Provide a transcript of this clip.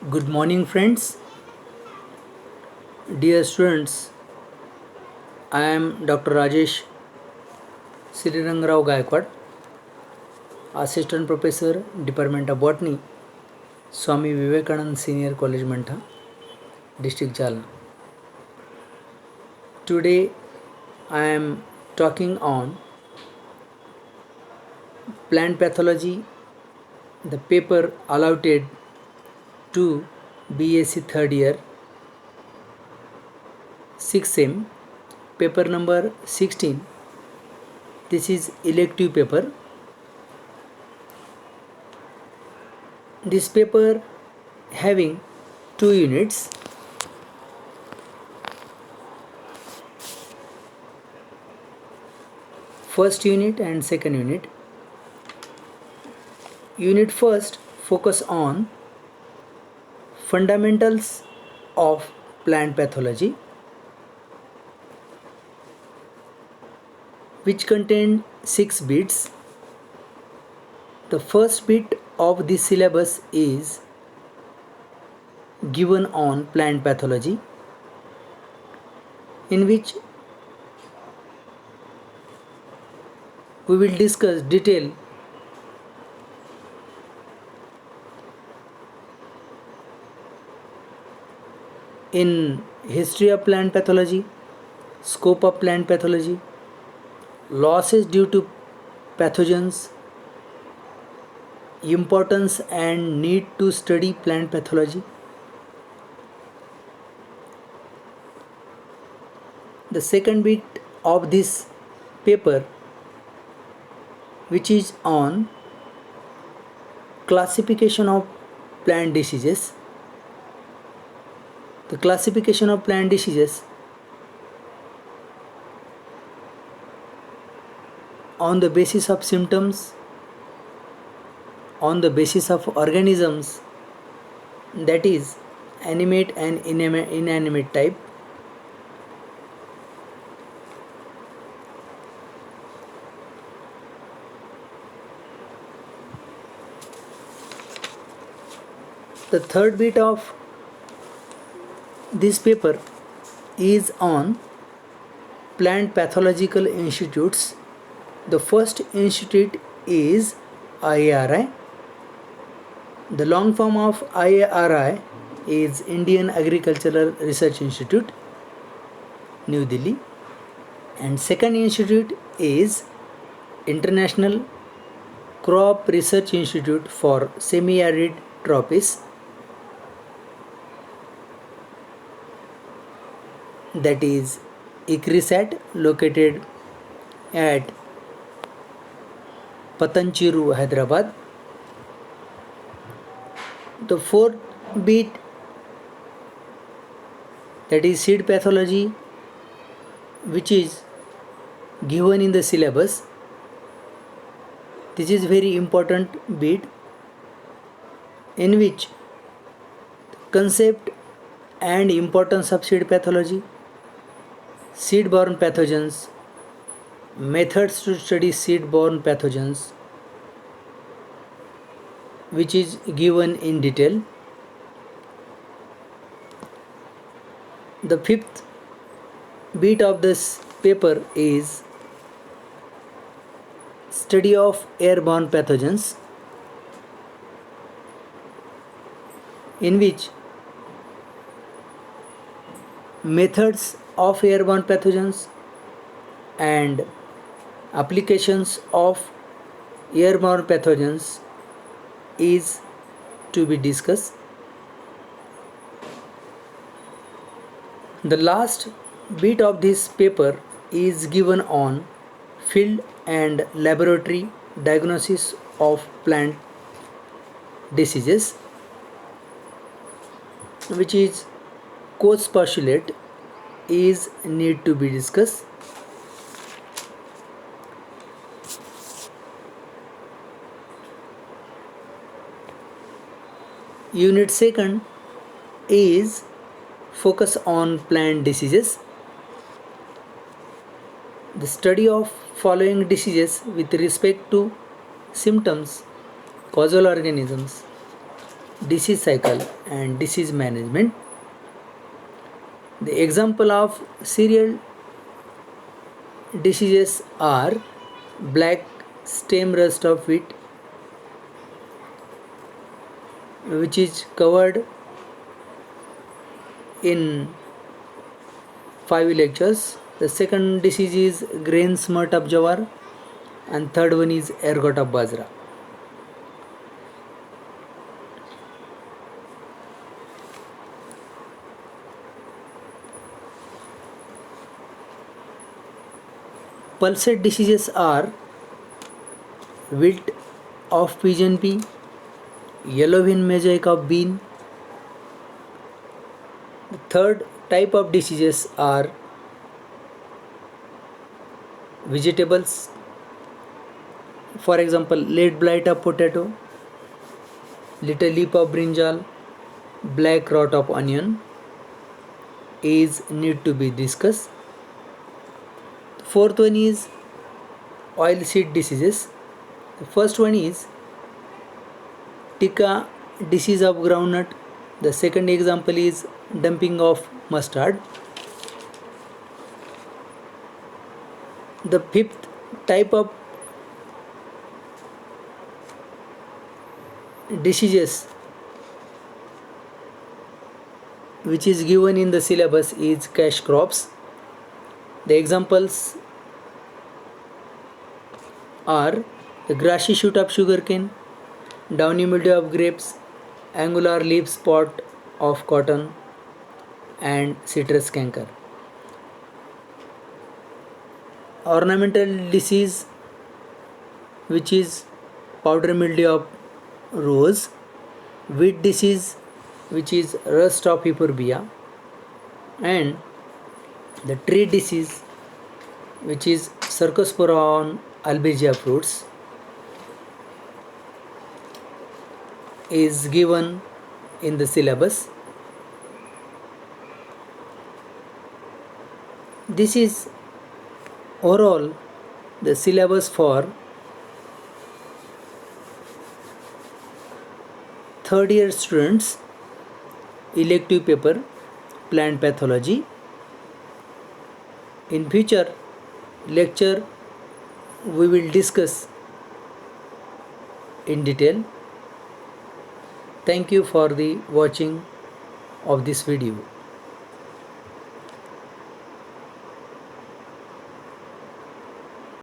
Good morning, friends. Dear students, I am Dr. Rajesh Srirangrao Gaikwad, Assistant Professor, Department of Botany, Swami Vivekanand Senior College, Mantha, District Jalna. Today, I am talking on plant pathology, the paper allotted to BSc third year, 6M, paper number 16. This is elective paper. This paper having two units. First unit and second unit. Unit first focus on fundamentals of plant pathology, which contain 6 bits. The first bit of the syllabus is given on plant pathology, in which we will discuss detail in history of plant pathology, scope of plant pathology, losses due to pathogens, importance and need to study plant pathology. The second bit of this paper, which is on classification of plant diseases. The classification of plant diseases on the basis of symptoms, on the basis of organisms, that is animate and inanimate type. The third bit of this paper is on plant pathological institutes. The first institute is IARI. The long form of IARI is Indian Agricultural Research Institute, New Delhi. And second institute is International Crop Research Institute for Semi-Arid Tropics, that is ICRISAT, located at Patancheru, Hyderabad. The fourth bit, that is seed pathology, which is given in the syllabus. This is very important bit, in which concept and importance of seed pathology, seed-borne pathogens, methods to study seed-borne pathogens, which is given in detail. The fifth bit of this paper is study of airborne pathogens, in which methods of airborne pathogens and applications of airborne pathogens is to be discussed. The last bit of this paper is given on field and laboratory diagnosis of plant diseases, which is cause postulate is need to be discussed. Unit second is focus on plant diseases. The study of following diseases with respect to symptoms, causal organisms, disease cycle and disease management. The example of cereal diseases are black stem rust of wheat, which is covered in 5 lectures. The second disease is grain smut of jawar, and third one is ergot of bajra. Pulsate diseases are wilt of pigeon pea, yellow vein mosaic of bean. The third type of diseases are vegetables, for example lead blight of potato, little leaf of brinjal, black rot of onion is need to be discussed. The fourth one is oil seed diseases. The first one is tika disease of groundnut. The second example is dumping of mustard. The fifth type of diseases which is given in the syllabus is cash crops. The examples are the grassy shoot of sugarcane, downy mildew of grapes, angular leaf spot of cotton, and citrus canker. Ornamental disease which is powder mildew of rose, wheat disease which is rust of euphorbia, and the tree disease which is Cercospora on albizia fruits is given in the syllabus. This is overall the syllabus for third year students, elective paper plant pathology. In future lecture we will discuss in detail. Thank you for the watching of this video.